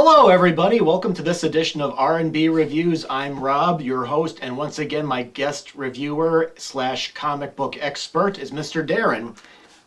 Hello everybody, welcome to this edition of R&B Reviews. I'm Rob, your host, and once again my guest reviewer slash comic book expert is Mr. Darren.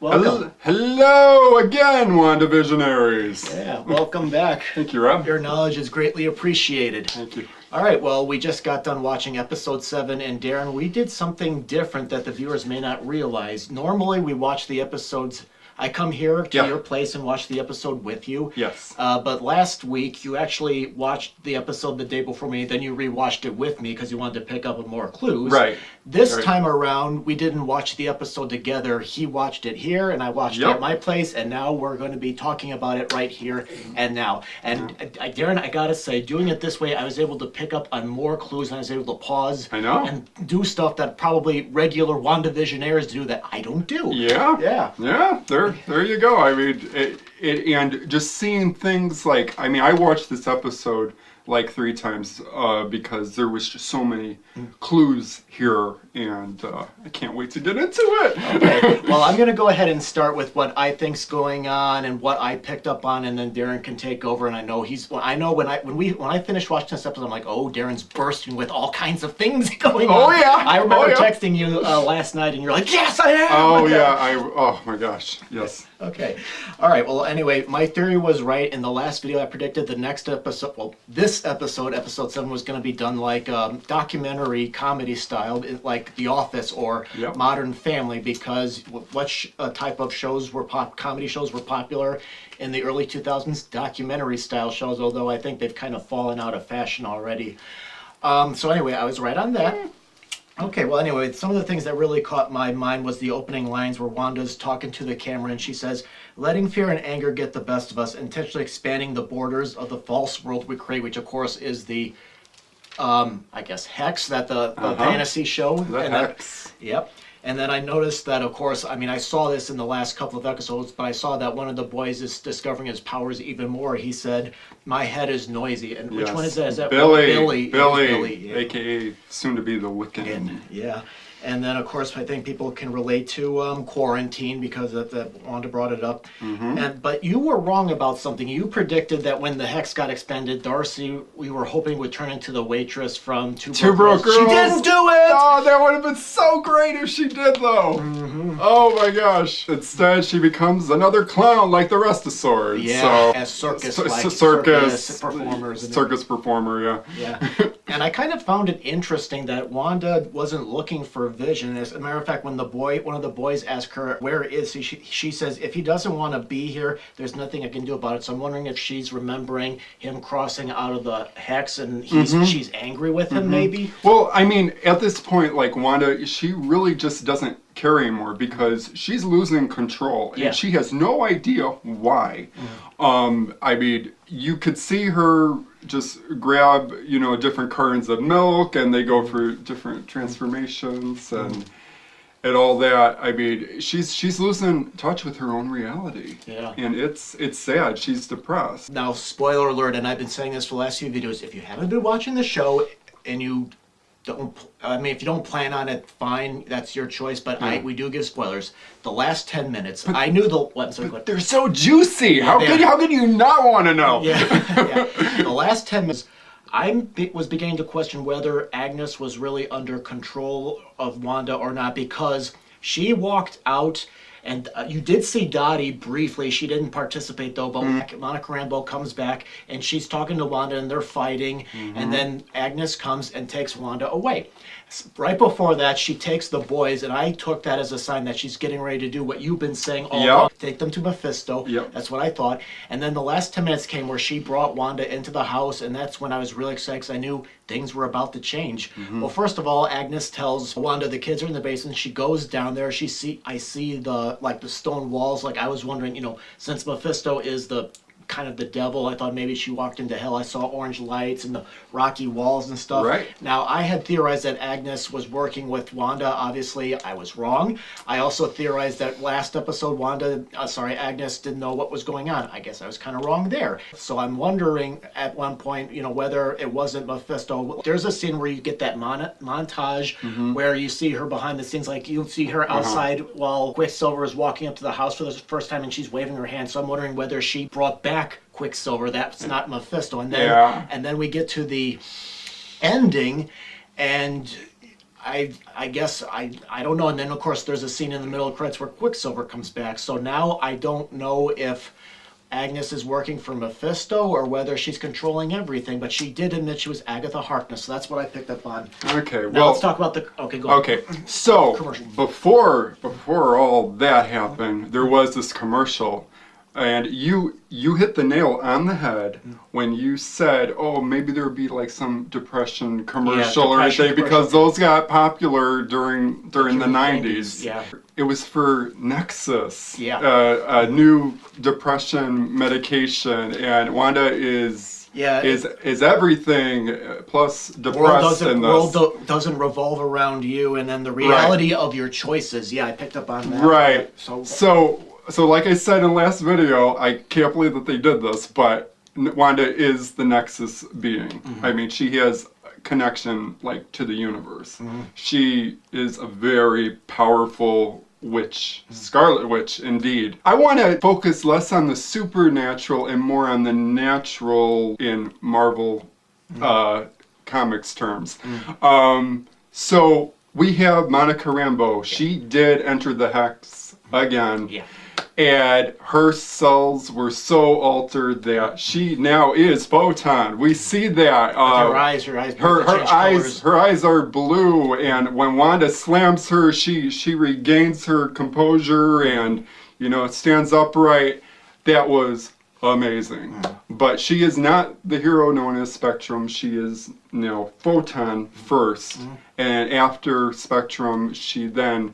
Welcome. Hello again, Wandavisionaries. Yeah, welcome back. Thank you, Rob. Your knowledge is greatly appreciated. Thank you. All right, well, we just got done watching episode 7, and Darren, we did something different that the viewers may not realize. Normally, we watch the episodes. I come here to your place and watch the episode with you. Yes. But last week, you actually watched the episode the day before me, then you rewatched it with me because you wanted to pick up on more clues. Right. This time around, we didn't watch the episode together. He watched it here, and I watched it at my place, and now we're going to be talking about it right here and now. And Darren, I gotta say, doing it this way, I was able to pick up on more clues, and I was able to pause and do stuff that probably regular WandaVisionaires do that I don't do. Yeah. There you go. I mean, and just seeing things like, I mean, I watched this episode like 3 times because there was just so many clues here, and I can't wait to get into it. Okay, well, I'm going to go ahead and start with what I think's going on and what I picked up on, and then Darren can take over. And I know when I finished watching this episode, I'm like, oh, Darren's bursting with all kinds of things going on. Oh yeah, I remember texting you last night, and you're like, yes, I am. Oh yeah, oh my gosh, yes. Okay. All right. Well, anyway, my theory was right. In the last video, I predicted the next episode, well, this episode, episode 7, was going to be done like documentary comedy style, like The Office or Modern Family, because what type of shows were comedy shows were popular in the early 2000s? Documentary style shows, although I think they've kind of fallen out of fashion already. So anyway, I was right on that. Okay, well, anyway, some of the things that really caught my mind was the opening lines where Wanda's talking to the camera and she says, letting fear and anger get the best of us, intentionally expanding the borders of the false world we create, which, of course, is the, I guess, Hex, that the fantasy show. The Hex. Yep. And then I noticed that, of course, I mean, I saw this in the last couple of episodes, but I saw that one of the boys is discovering his powers even more. He said, my head is noisy. And which one is that? Is that Billy, yeah. a.k.a. soon to be the Wiccan. Yeah. And then, of course, I think people can relate to quarantine because that Wanda brought it up. But you were wrong about something. You predicted that when the Hex got expanded, Darcy, we were hoping would turn into the waitress from Two Broke Girls. She didn't do it! Oh, that would have been so great if she did, though. Oh, my gosh. Instead, she becomes another clown like the rest of Swords. Yeah, as circus performers. Circus performer, Yeah. And I kind of found it interesting that Wanda wasn't looking for Vision. As a matter of fact, when one of the boys asked her, where is he? She says, if he doesn't want to be here, there's nothing I can do about it. So I'm wondering if she's remembering him crossing out of the Hex and she's angry with him, maybe? Well, I mean, at this point, like, Wanda, she really just doesn't care anymore because she's losing control and she has no idea why. I mean, you could see her just grab, different cartons of milk and they go through different transformations and all that. I mean, she's losing touch with her own reality. Yeah. And it's sad. She's depressed. Now, spoiler alert, and I've been saying this for the last few videos, if you haven't been watching the show and you don't, I mean, if you don't plan on it, fine, that's your choice, but we do give spoilers. The last 10 minutes, I knew but they're so juicy. How could you not want to know? The last 10 minutes, I was beginning to question whether Agnes was really under control of Wanda or not, because she walked out. And you did see Dottie briefly. She didn't participate, though. But Monica Rambeau comes back, and she's talking to Wanda, and they're fighting. And then Agnes comes and takes Wanda away. Right before that, she takes the boys, and I took that as a sign that she's getting ready to do what you've been saying all along. Take them to Mephisto. That's what I thought. And then the last 10 minutes came where she brought Wanda into the house, and that's when I was really excited because I knew things were about to change. Well, first of all, Agnes tells Wanda the kids are in the basement. She goes down there. I see the stone walls. Like, I was wondering, since Mephisto is the kind of the devil. I thought maybe she walked into hell. I saw orange lights and the rocky walls and stuff. Right. Now, I had theorized that Agnes was working with Wanda. Obviously, I was wrong. I also theorized that last episode, Agnes didn't know what was going on. I guess I was kind of wrong there. So I'm wondering at one point, whether it wasn't Mephisto. There's a scene where you get that montage where you see her behind the scenes, like you'll see her outside while Quicksilver is walking up to the house for the first time and she's waving her hand. So I'm wondering whether she brought back back Quicksilver. That's not Mephisto. And then we get to the ending, and I guess I don't know. And then of course there's a scene in the middle of credits where Quicksilver comes back. So now I don't know if Agnes is working for Mephisto or whether she's controlling everything, but she did admit she was Agatha Harkness, so that's what I picked up on. Okay, now let's talk about the. Okay, go on. Okay, so before all that happened, there was this commercial, and you hit the nail on the head when you said, "Oh, maybe there would be like some depression commercial or anything," because those got popular during the 90s. Yeah. It was for Nexus, Yeah. a new depression medication, and Wanda is everything plus depressed in this. World doesn't revolve around you, and then the reality of your choices. Yeah, I picked up on that. Right. So like I said in the last video, I can't believe that they did this, but Wanda is the Nexus being. I mean, she has connection like to the universe. She is a very powerful witch, Scarlet Witch indeed. I want to focus less on the supernatural and more on the natural in Marvel comics terms. So we have Monica Rambeau. She did enter the Hex again. Yeah. And her cells were so altered that she now is Photon. We see that. Her eyes are blue, and when Wanda slams her, she regains her composure and stands upright. That was amazing. But she is not the hero known as Spectrum. She is now Photon first, and after Spectrum, she then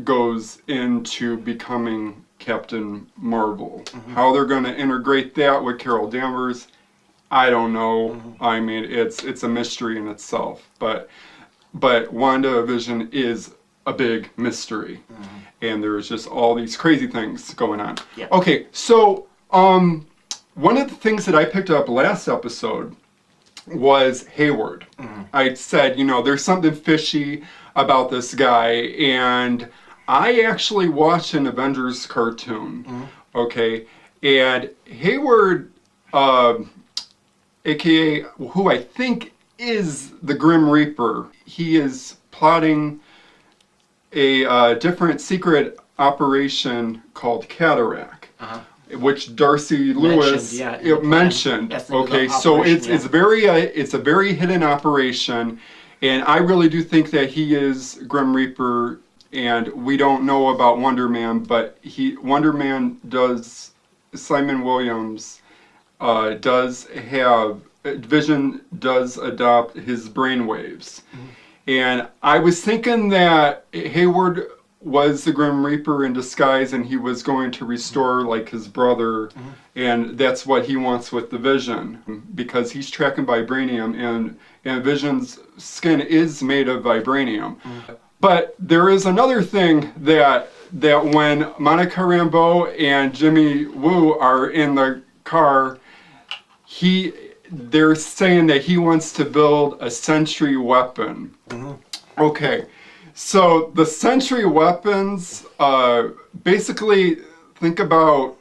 goes into becoming Captain Marvel. How they're going to integrate that with Carol Danvers, I don't know. I mean, it's a mystery in itself. But WandaVision is a big mystery, and there's just all these crazy things going on. Yeah. Okay, so one of the things that I picked up last episode was Hayward. I said, there's something fishy about this guy, and I actually watched an Avengers cartoon, okay, and Hayward, aka who I think is the Grim Reaper, he is plotting a different secret operation called Cataract, which Darcy Lewis mentioned. Okay, so it's a very hidden operation, and I really do think that he is Grim Reaper. And we don't know about Wonder Man, but Wonder Man does, Simon Williams does have, Vision does adopt his brainwaves. And I was thinking that Hayward was the Grim Reaper in disguise, and he was going to restore like his brother, and that's what he wants with the Vision, because he's tracking vibranium, and Vision's skin is made of vibranium. But there is another thing that when Monica Rambeau and Jimmy Woo are in the car, they're saying that he wants to build a Sentry weapon. Okay, so the Sentry weapons, basically think about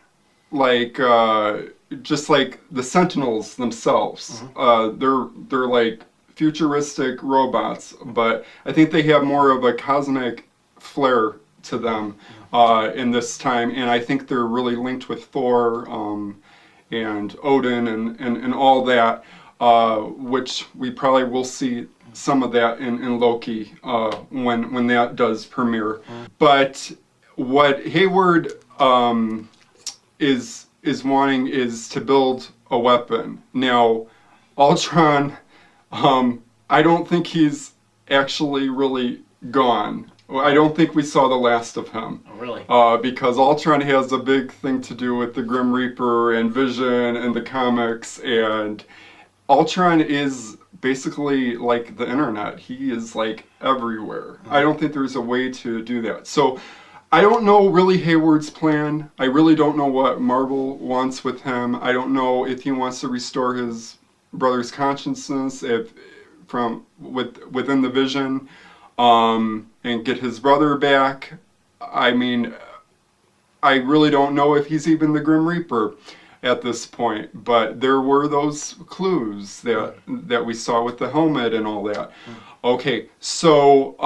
like just like the Sentinels themselves. They're like futuristic robots, but I think they have more of a cosmic flair to them in this time, and I think they're really linked with Thor and Odin and all that, which we probably will see some of that in Loki when that does premiere. But what Hayward is wanting is to build a weapon. Now, Ultron, I don't think he's actually really gone. I don't think we saw the last of him. Oh, really? Because Ultron has a big thing to do with the Grim Reaper and Vision and the comics, and Ultron is basically like the internet. He is like everywhere. I don't think there's a way to do that. So I don't know really Hayward's plan. I really don't know what Marvel wants with him. I don't know if he wants to restore his brother's consciousness within the Vision, and get his brother back. I mean, I really don't know if he's even the Grim Reaper. at this point, but there were those clues that we saw with the helmet and all that. Okay, so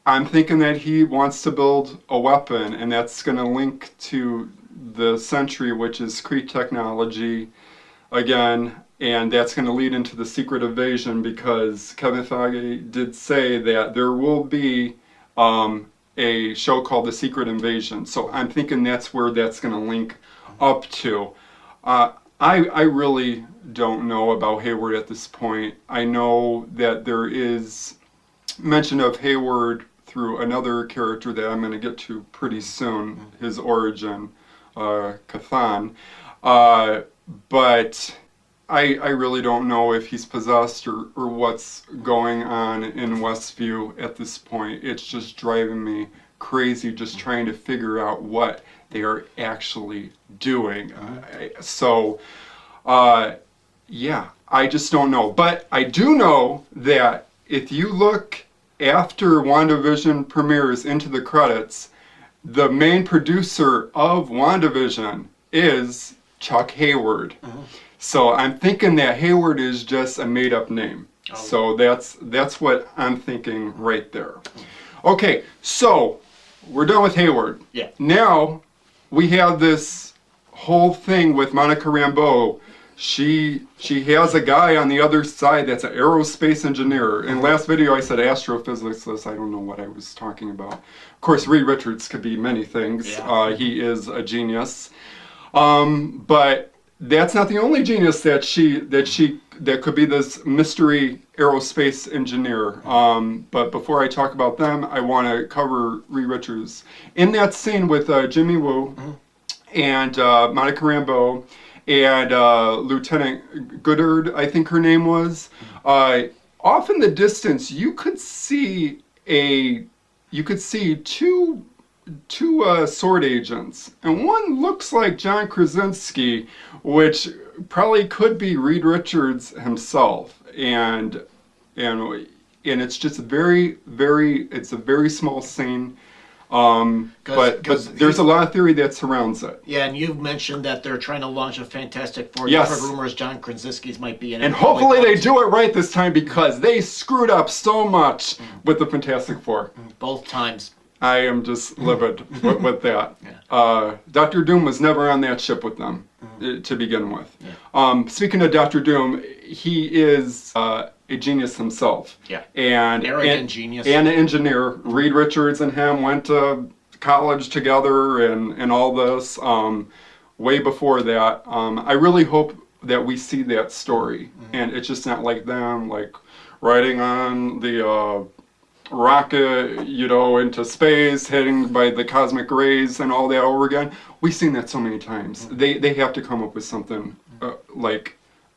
I'm thinking that he wants to build a weapon, and that's going to link to the Sentry, which is Kree technology again, and that's going to lead into the Secret Invasion, because Kevin Feige did say that there will be a show called The Secret Invasion. So I'm thinking that's where that's going to link up to. I really don't know about Hayward at this point. I know that there is mention of Hayward through another character that I'm going to get to pretty soon, his origin, Kathan. But I really don't know if he's possessed or what's going on in Westview at this point. It's just driving me crazy just trying to figure out what they are actually doing. Yeah, I just don't know. But I do know that if you look after WandaVision premieres into the credits, the main producer of WandaVision is Chuck Hayward. So I'm thinking that Hayward is just a made-up name. So that's what I'm thinking right there. Okay, so we're done with Hayward. Yeah. Now we have this whole thing with Monica Rambeau. She has a guy on the other side that's an aerospace engineer. In last video I said astrophysicist. I don't know what I was talking about. Of course, Reed Richards could be many things. Yeah. He is a genius. But that's not the only genius that could be this mystery aerospace engineer. But before I talk about them, I want to cover Reed Richards. In that scene with Jimmy Woo and Monica Rambeau and Lieutenant Goddard, I think her name was, off in the distance you could see two sword agents, and one looks like John Krasinski, which probably could be Reed Richards himself, and it's just it's a very small scene, but there's a lot of theory that surrounds it. Yeah, and you've mentioned that they're trying to launch a Fantastic Four. Yes. You've heard rumors John Krasinski's might be in it. And hopefully they do it right this time, because they screwed up so much with the Fantastic Four. Both times. I am just livid with that. Yeah. Dr. Doom was never on that ship with them to begin with. Yeah. Speaking of Dr. Doom, he is a genius himself. Yeah. And arrogant genius. And an engineer. Reed Richards and him went to college together and all this. Way before that, I really hope that we see that story, and it's just not like them riding on the rocket, into space, hitting by the cosmic rays and all that over again. We've seen that so many times. They have to come up with something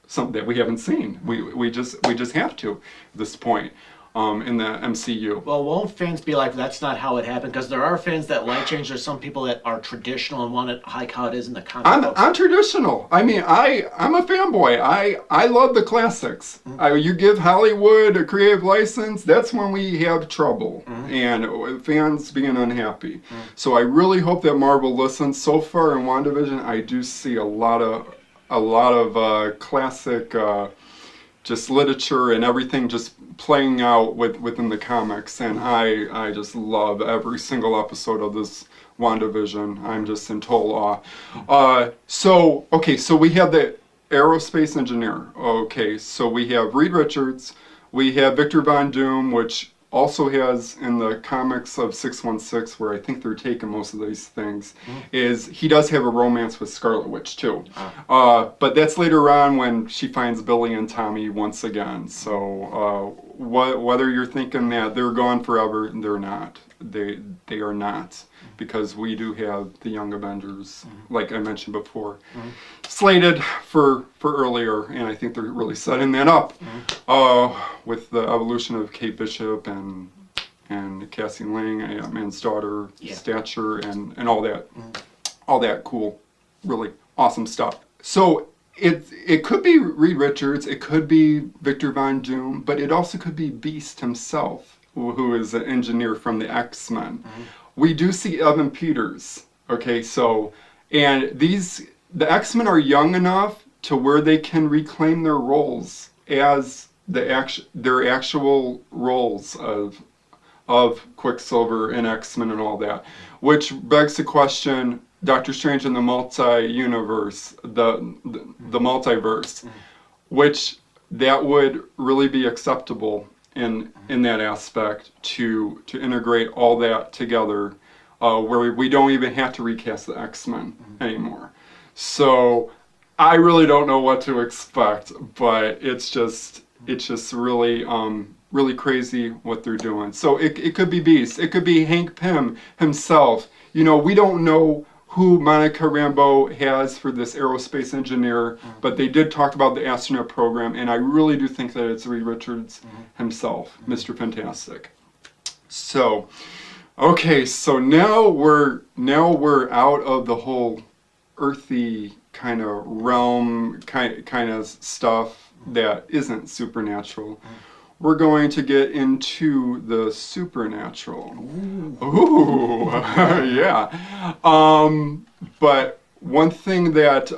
something that we haven't seen. We just have to at this point in the MCU. Well, won't fans be like, that's not how it happened? Because there are fans that like change. There's some people that are traditional and want it like how it is in the comic books. I'm traditional. I mean, I'm a fanboy. I love the classics. You give Hollywood a creative license, that's when we have trouble and fans being unhappy. So I really hope that Marvel listens. So far in WandaVision, I do see a lot of classic just literature and everything just playing out within the comics, and I just love every single episode of this WandaVision. I'm just in total awe. So we have the aerospace engineer. Okay, so we have Reed Richards, we have Victor Von Doom, which also has in the comics of 616, where I think they're taking most of these things, is he does have a romance with Scarlet Witch too. But that's later on when she finds Billy and Tommy once again. So whether you're thinking that they're gone forever, they're not. They are not, because we do have the Young Avengers, like I mentioned before, slated for earlier, and I think they're really setting that up with the evolution of Kate Bishop and Cassie Lang, Ant-Man's daughter, stature, and all that cool, really awesome stuff. So it could be Reed Richards, it could be Victor Von Doom, but it also could be Beast himself, who is an engineer from the X-Men. We do see Evan Peters. Okay, so, and these the X-Men are young enough to where they can reclaim their roles as their actual roles of Quicksilver and X-Men and all that, which begs the question: Doctor Strange in the multi-universe, the multiverse, which that would really be acceptable in that aspect to integrate all that together, where we don't even have to recast the X-Men anymore. So I really don't know what to expect, but it's just really really crazy what they're doing. So it could be Beast, it could be Hank Pym himself. You know, we don't know who Monica Rambeau has for this aerospace engineer, but they did talk about the astronaut program, and I really do think that it's Reed Richards himself, Mr. Fantastic. So, okay, so now we're out of the whole earthy kind of realm, kind of stuff that isn't supernatural. We're going to get into the supernatural. Ooh, yeah. But one thing that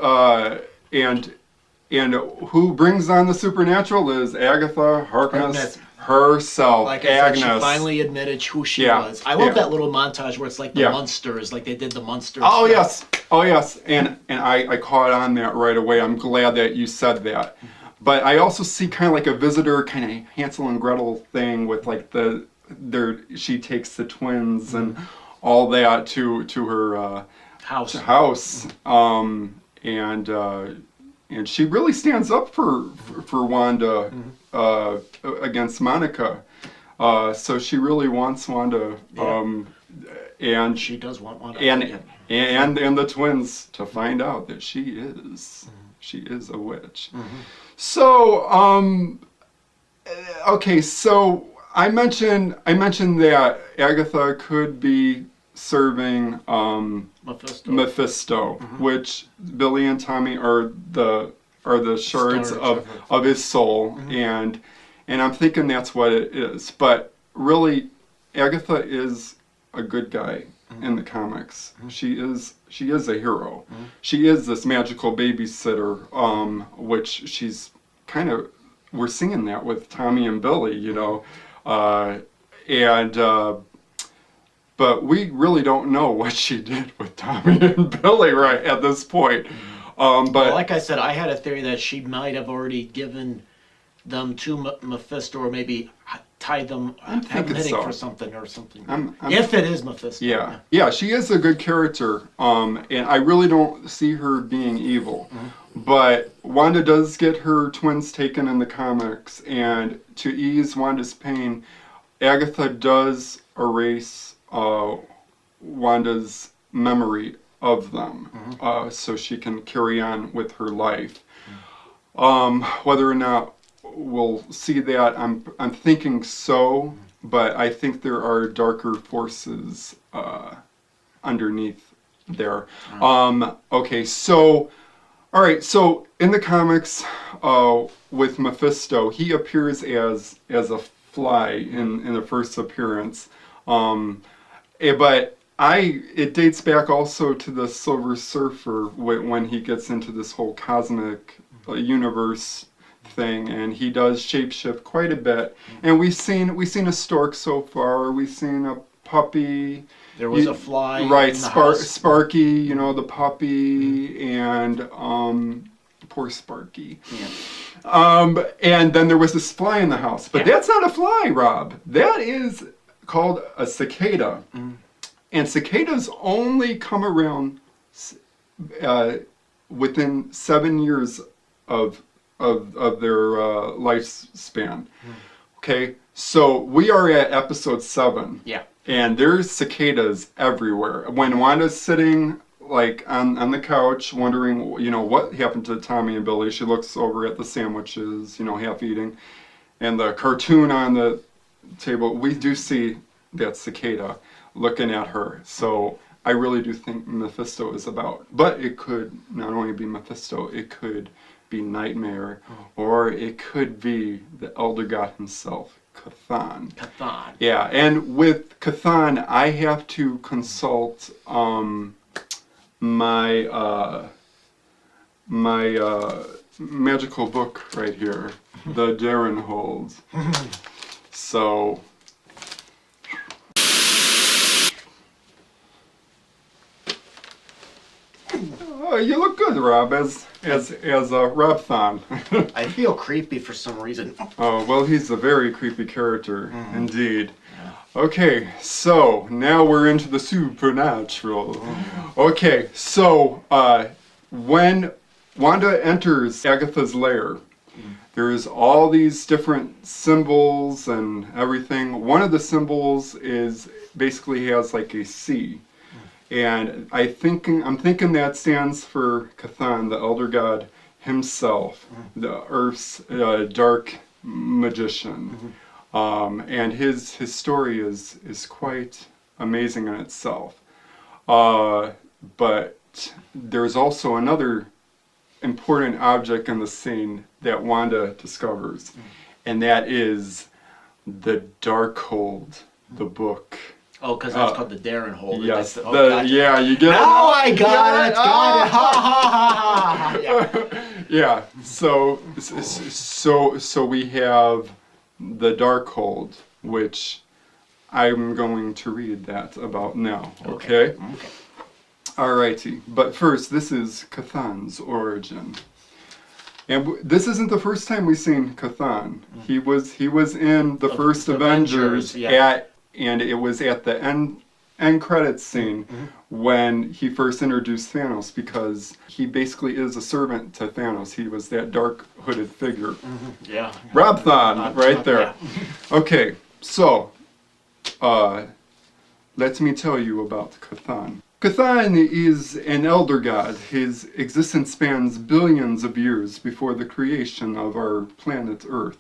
and who brings on the supernatural is Agatha Harkness herself. Like I Agnes. said, she finally admitted who she was. I love that little montage where it's like the Munsters, like they did the Munsters. Oh yes, and I caught on that right away. I'm glad that you said that. But I also see kind of like a visitor, kind of Hansel and Gretel thing with like she takes the twins and all that to her house. And she really stands up for Wanda against Monica. So she really wants Wanda. And she does want Wanda. And the twins to find out that she is a witch. So, okay, so I mentioned that Agatha could be serving Mephisto, which Billy and Tommy are the shards of his soul, and I'm thinking that's what it is. But really, Agatha is a good guy in the comics. She is a hero. She is this magical babysitter, which she's kind of, we're seeing that with Tommy and Billy, you know, but we really don't know what she did with Tommy and Billy right at this point. But well, like I said, I had a theory that she might have already given them to Mephisto, or maybe tied them, have them hitting for something or something. If it is Mephisto. Yeah, she is a good character, and I really don't see her being evil. But Wanda does get her twins taken in the comics, and to ease Wanda's pain, Agatha does erase Wanda's memory of them, so she can carry on with her life. Whether or not we'll see that, I'm thinking so, but I think there are darker forces underneath there. Okay, so all right, so in the comics, with Mephisto, he appears as a fly in the first appearance, but it dates back also to the Silver Surfer when he gets into this whole cosmic universe thing, and he does shapeshift quite a bit. And we've seen a stork so far. We've seen a puppy. There was a fly. Right, Sparky, you know, the puppy, and poor Sparky. Yeah. And then there was this fly in the house. But that's not a fly, Rob. That is called a cicada. And cicadas only come around within 7 years of their lifespan. Okay, so we are at episode 7. Yeah. And there's cicadas everywhere. When Wanda's sitting like on the couch wondering, you know, what happened to Tommy and Billy, she looks over at the sandwiches, you know, half eating, and the cartoon on the table, we do see that cicada looking at her. So I really do think Mephisto is about, but it could not only be Mephisto, it could be Nightmare, or it could be the Elder God himself, Cthon. Yeah, and with Cthon, I have to consult my my magical book right here, the Darren holds. So, you look good, Rob, as Rob Thon. I feel creepy for some reason. Oh, well, he's a very creepy character, indeed. Okay, so now we're into the supernatural. Okay, so when Wanda enters Agatha's lair, there's all these different symbols and everything. One of the symbols is basically has like a C. And I'm thinking that stands for Cthulhu, the elder god himself, the Earth's dark magician. And his story is quite amazing in itself. But there's also another important object in the scene that Wanda discovers, and that is the Darkhold, the book. Oh, because that's called the Darren hold. Yes, gotcha. yeah, you get Now it. I got it. Got it. Ha ha ha ha. Yeah. Yeah. So we have the Darkhold, which I'm going to read that about now. Okay. Alrighty. But first, this is Cthulhu's origin. And this isn't the first time we've seen Cthulhu. He was in the first Avengers and it was at the end credits scene when he first introduced Thanos, because he basically is a servant to Thanos. He was that dark hooded figure. Yeah. Rob Thon, right there. Yeah. Okay, so let me tell you about Cthulhu. Cthulhu is an elder god. His existence spans billions of years before the creation of our planet Earth.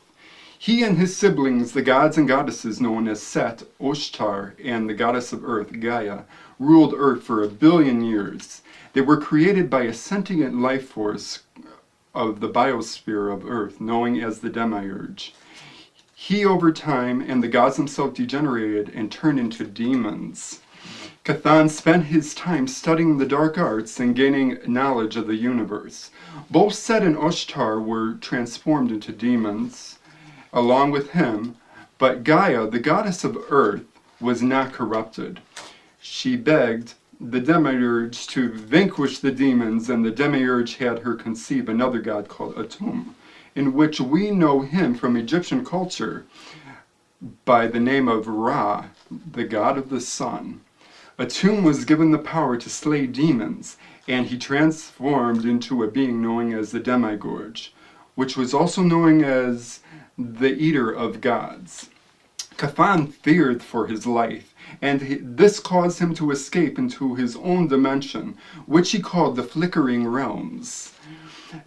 He and his siblings, the gods and goddesses known as Set, Oshtar, and the goddess of Earth, Gaia, ruled Earth for 1 billion years. They were created by a sentient life force of the biosphere of Earth, known as the Demiurge. He, over time, and the gods themselves degenerated and turned into demons. Cthulhu spent his time studying the dark arts and gaining knowledge of the universe. Both Set and Oshtar were transformed into demons along with him, but Gaia, the goddess of Earth, was not corrupted. She begged the Demiurge to vanquish the demons, and the Demiurge had her conceive another god called Atum, in which we know him from Egyptian culture by the name of Ra, the god of the sun. Atum was given the power to slay demons, and he transformed into a being known as the Demigorge, which was also known as the Eater of Gods. Cthulhu feared for his life, and this caused him to escape into his own dimension, which he called the Flickering Realms,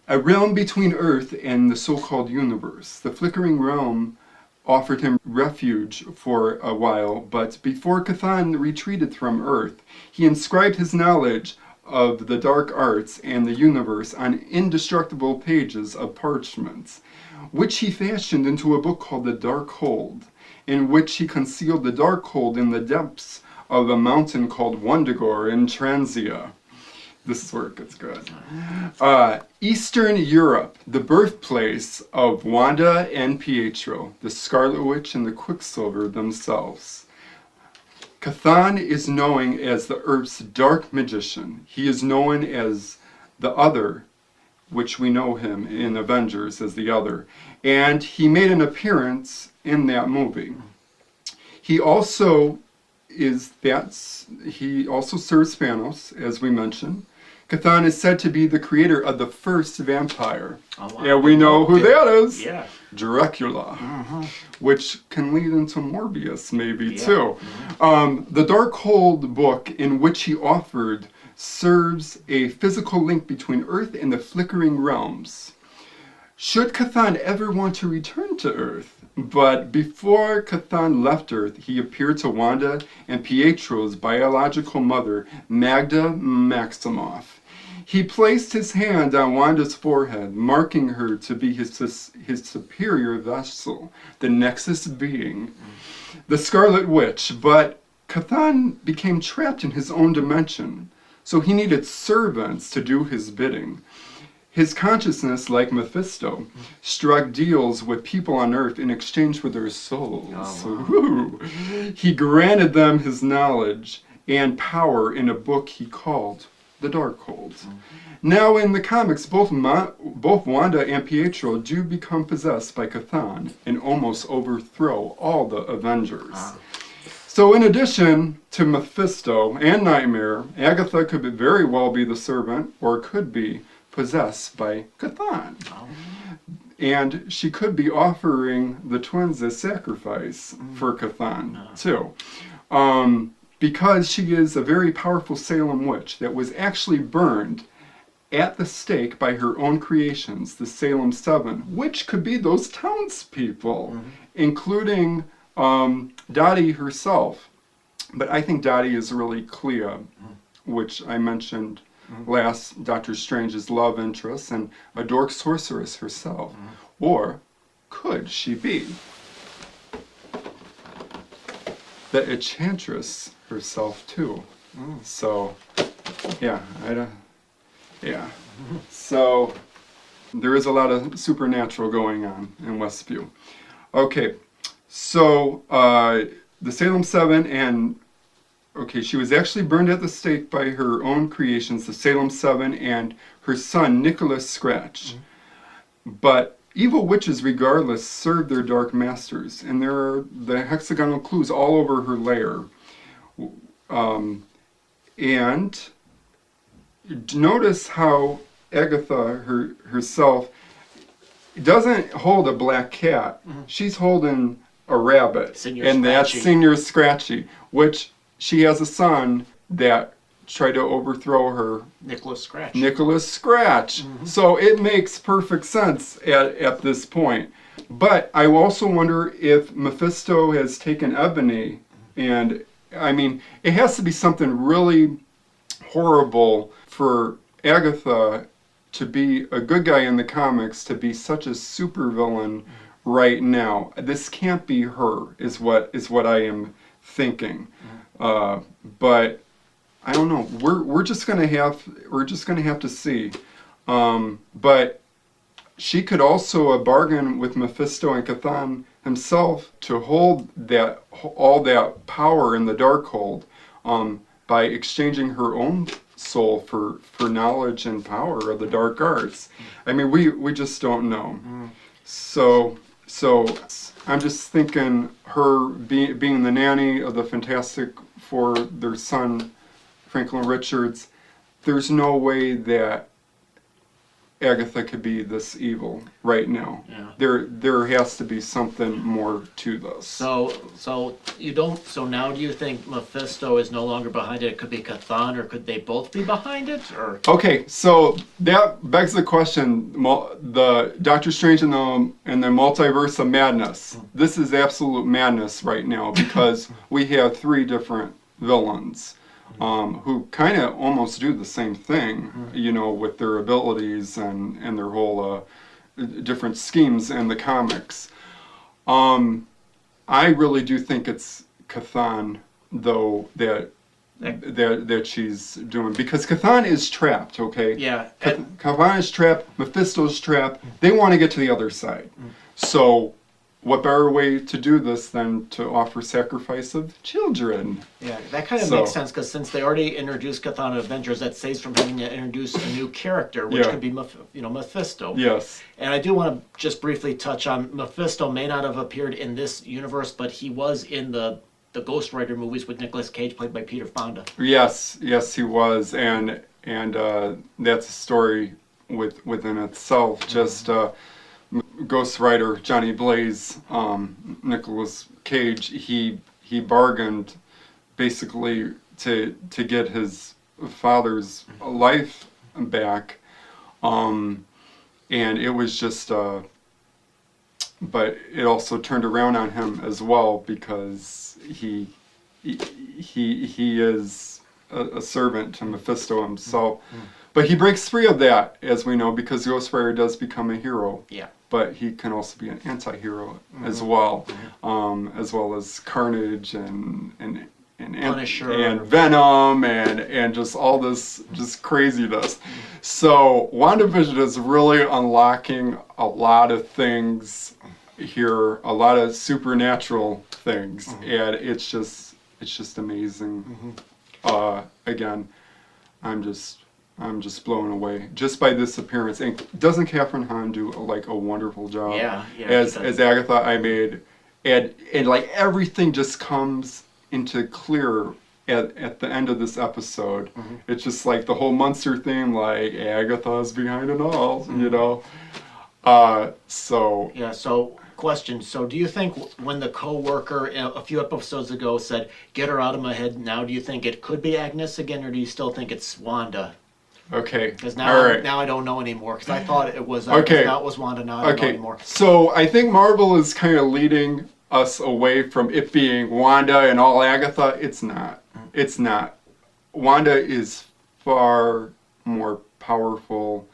a realm between Earth and the so-called universe. The Flickering Realm offered him refuge for a while, but before Cthulhu retreated from Earth, he inscribed his knowledge of the dark arts and the universe on indestructible pages of parchment, which he fashioned into a book called the Darkhold, in which he concealed the Darkhold in the depths of a mountain called Wundagore in Transia. This is where it gets good. Eastern Europe, the birthplace of Wanda and Pietro, the Scarlet Witch and the Quicksilver themselves. Cthulhu is known as the Earth's dark magician. He is known as the Other, which we know him in Avengers as the Other, and he made an appearance in that movie. He also serves Thanos, as we mentioned. Cthulhu is said to be the creator of the first vampire. Oh, wow. Yeah, we know who that is. Yeah. Dracula, which can lead into Morbius maybe too. The Darkhold book, in which he offered, serves a physical link between Earth and the Flickering Realms. Should Cthulhu ever want to return to Earth? But before Cthulhu left Earth, he appeared to Wanda and Pietro's biological mother, Magda Maximoff. He placed his hand on Wanda's forehead, marking her to be his superior vessel, the Nexus being, the Scarlet Witch. But Cthulhu became trapped in his own dimension, so he needed servants to do his bidding. His consciousness, like Mephisto, struck deals with people on Earth in exchange for their souls. Oh, Ooh. He granted them his knowledge and power in a book he called The Darkhold. Now in the comics, both Wanda and Pietro do become possessed by Cthulhu and almost overthrow all the Avengers. So in addition to Mephisto and Nightmare, Agatha could very well be the servant, or could be possessed by Cthulhu. And she could be offering the twins as sacrifice for Cthulhu, too. Because she is a very powerful Salem witch that was actually burned at the stake by her own creations, the Salem Seven, which could be those townspeople, including Dottie herself. But I think Dottie is really Clea, which I mentioned last, Doctor Strange's love interest, and a dork sorceress herself. Or could she be the enchantress herself too? So, yeah, yeah. So there is a lot of supernatural going on in Westview. Okay, so the Salem Seven, and she was actually burned at the stake by her own creations, the Salem Seven, and her son Nicholas Scratch. But evil witches, regardless, serve their dark masters, and there are the hexagonal clues all over her lair. And notice how Agatha herself doesn't hold a black cat. She's holding a rabbit. That's Senior Scratchy, which she has a son that tried to overthrow her. Nicholas Scratch. So it makes perfect sense at this point. But I also wonder if Mephisto has taken Ebony, and I mean, it has to be something really horrible for Agatha to be a good guy in the comics, to be such a supervillain right now. This can't be her, is what I am thinking. But I don't know. We're just gonna have to see. But she could also bargain with Mephisto and Cthulhu himself to hold all that power in the Darkhold, by exchanging her own soul for knowledge and power of the dark arts. I mean, we just don't know. So I'm just thinking her being the nanny of the Fantastic Four, their son Franklin Richards. There's no way that Agatha could be this evil right now. There has to be something more to this. So now do you think Mephisto is no longer behind it? It could be Cthulhu, or could they both be behind it? Or okay, so that begs the question: the Doctor Strange and the Multiverse of Madness. This is absolute madness right now, because we have three different villains. Who kind of almost do the same thing, with their abilities and their whole different schemes in the comics. I really do think it's Cthulhu, though, that she's doing, because Cthulhu is trapped. Okay. Yeah. Cthulhu is trapped. Mephisto's trapped. They want to get to the other side. So, what better way to do this than to offer sacrifice of children? Yeah, that kind of makes sense, because since they already introduced Cthulhu Avengers, that saves from having to introduce a new character, which could be Mephisto. Yes. And I do want to just briefly touch on Mephisto. May not have appeared in this universe, but he was in the Ghost Rider movies with Nicolas Cage, played by Peter Fonda. Yes, he was, and that's a story within itself. Just. Ghost Rider, Johnny Blaze, Nicolas Cage, he bargained basically to get his father's life back, and it was just, but it also turned around on him as well, because he is a servant to Mephisto himself. But he breaks free of that, as we know, because Ghost Rider does become a hero. Yeah. But he can also be an anti-hero as well, as well as Carnage and Punisher and Venom and just all this just craziness. So WandaVision is really unlocking a lot of things here, a lot of supernatural things, and it's just amazing. Again, I'm just blown away just by this appearance. And doesn't Catherine Hahn do like a wonderful job? Yeah, As Agatha, and like everything just comes into clear at the end of this episode. It's just like the whole Munster theme, like Agatha's behind it all, you know. So Yeah, so question. So do you think when the co-worker a few episodes ago said, "Get her out of my head now," do you think it could be Agnes again, or do you still think it's Wanda? okay, Because all now, right. now I don't know anymore. Because I thought it was Okay. now it was Wanda. Now I don't know anymore. So I think Marvel is kind of leading us away from it being Wanda and all Agatha. It's not. It's not. Wanda is far more powerful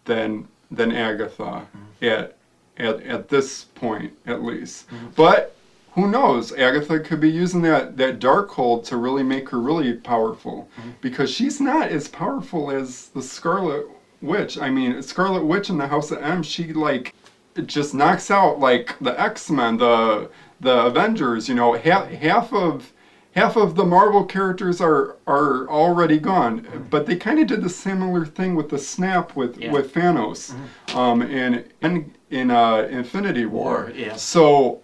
than Agatha at this point, at least. But who knows? Agatha could be using that Darkhold to really make her really powerful, because she's not as powerful as the Scarlet Witch. I mean, Scarlet Witch in the House of M, she like it just knocks out like the X-Men, the Avengers. You know, half of the Marvel characters are already gone, but they kind of did the similar thing with the snap with Thanos, in Infinity War. Yeah. So,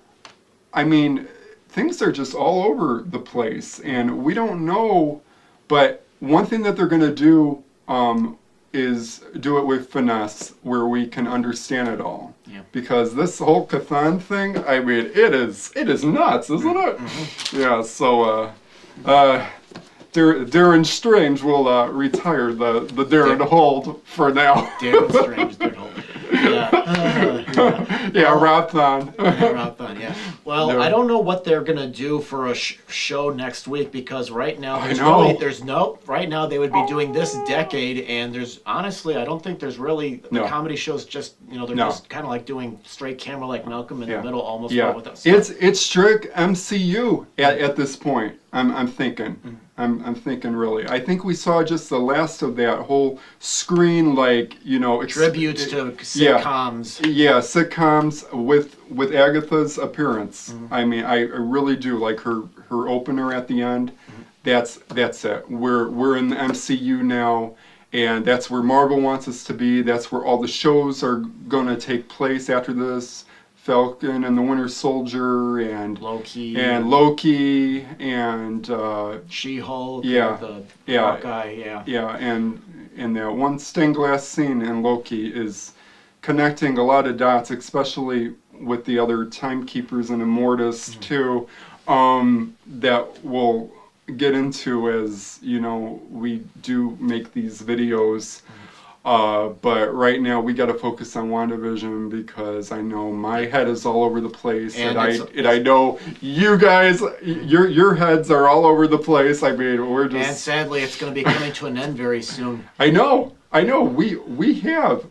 I mean, things are just all over the place, and we don't know. But one thing that they're going to do is do it with finesse, where we can understand it all. Yeah. Because this whole Cthulhu thing, I mean, it is nuts, isn't it? Yeah. So, Darren Strange will retire the Darren Hold for now. Darren Strange, Darren Hold. Yeah, Rothon. Rothon, yeah. Well, No. I don't know what they're gonna do for a show next week, because right now right now they would be doing this decade, and there's honestly I don't think there's really the comedy shows just they're just kind of like doing straight camera like Malcolm in the Middle almost. Yeah, But with it's strict MCU at this point. I'm thinking. I'm thinking really. I think we saw just the last of that whole screen, like tributes to sitcoms. Yeah, sitcoms with Agatha's appearance. I mean, I really do like her opener at the end. That's it. We're in the MCU now, and that's where Marvel wants us to be. That's where all the shows are going to take place after this. Falcon and the Winter Soldier and Loki and She-Hulk, yeah, Hawkeye, and that one stained glass scene in Loki is connecting a lot of dots, especially with the other timekeepers and Immortus too, that we'll get into as we do make these videos. But right now we got to focus on WandaVision, because I know my head is all over the place, and I know you guys, your heads are all over the place. I mean, we're just. And sadly, it's going to be coming to an end very soon. I know. We have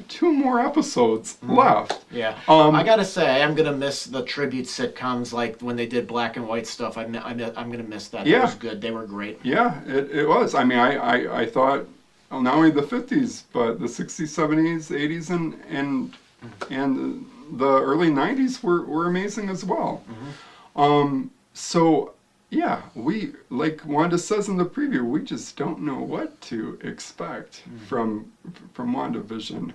2 more episodes left. Yeah. I gotta say, I am gonna miss the tribute sitcoms, like when they did black and white stuff. I'm gonna miss that. Yeah. It was good. They were great. Yeah, it was. I mean, I thought. Well, not only the 50s, but the 60s, 70s, 80s, and the early 90s were amazing as well. So, yeah, we, like Wanda says in the preview, we just don't know what to expect from WandaVision.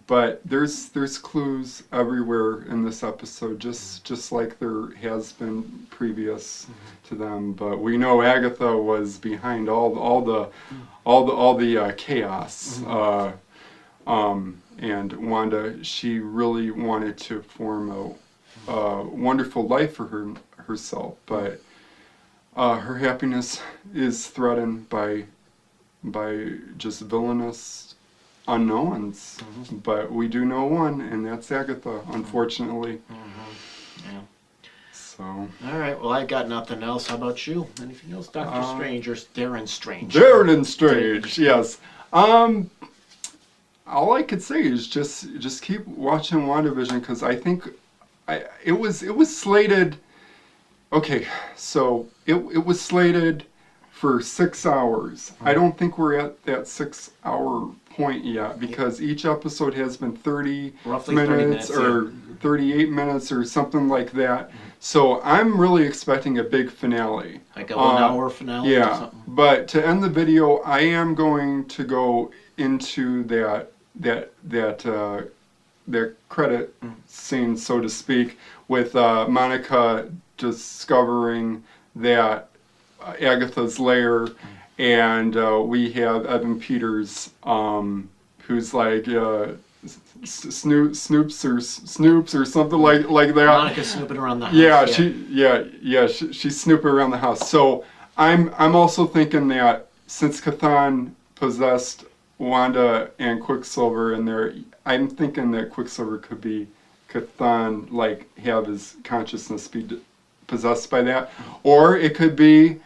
But there's clues everywhere in this episode, just like there has been previous to them. But we know Agatha was behind all the chaos. And Wanda, she really wanted to form a wonderful life for herself, but her happiness is threatened by just villainous unknowns. But we do know one, and that's Agatha, unfortunately. Yeah. So. All right. Well, I got nothing else. How about you? Anything else, Dr. Strange or Darren Strange? Darren Strange, yes. All I could say is just keep watching WandaVision, because I think it was slated. Okay, so it was slated for 6 hours. I don't think we're at that 6 hour point yet because each episode has been 30 Roughly minutes 30 or 38 minutes or something like that. So I'm really expecting a big finale. Like a 1 hour finale or Yeah, something. but to end the video, I am going to go into that credit scene, so to speak, with Monica discovering that Agatha's lair, and we have Evan Peters, who's like Snoops or something like that. Monica's snooping around the house. She's snooping around the house. So I'm also thinking that since Cthulhu possessed Wanda and Quicksilver in there, I'm thinking that Quicksilver could be Cthulhu, like have his consciousness be possessed by that, or it could be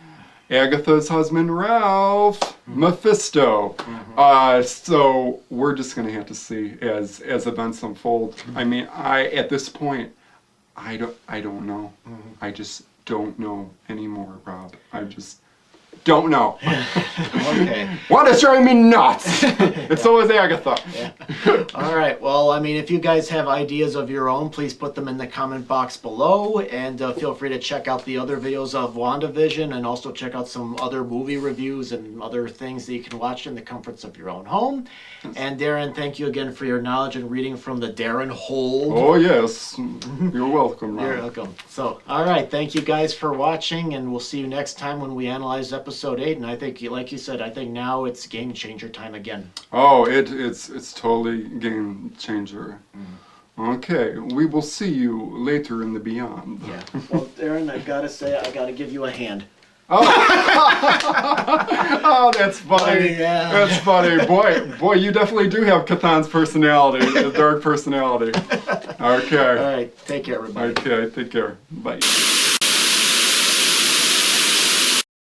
Agatha's husband Ralph, Mephisto. So we're just gonna have to see as events unfold. I mean, at this point, I don't know. I just don't know anymore, Rob. I just don't know. Okay. Wanda's driving me nuts. And so is Agatha. Yeah. All right. Well, I mean, if you guys have ideas of your own, please put them in the comment box below, and feel free to check out the other videos of WandaVision, and also check out some other movie reviews and other things that you can watch in the comforts of your own home. And Darren, thank you again for your knowledge and reading from the Darren Hold. Oh yes, you're welcome, Rob. You're welcome. So, all right. Thank you guys for watching, and we'll see you next time when we analyze episode 8. And I think, like you said, I think now it's game changer time again. Oh, it's totally game changer. Okay, we will see you later in the beyond. Yeah. Well, Darren, I've got to say, I got to give you a hand. Oh, oh, that's funny. Yeah. That's funny. Boy, you definitely do have Cthulhu's personality, a dark personality. Okay. All right. Take care, everybody. Okay, take care. Bye.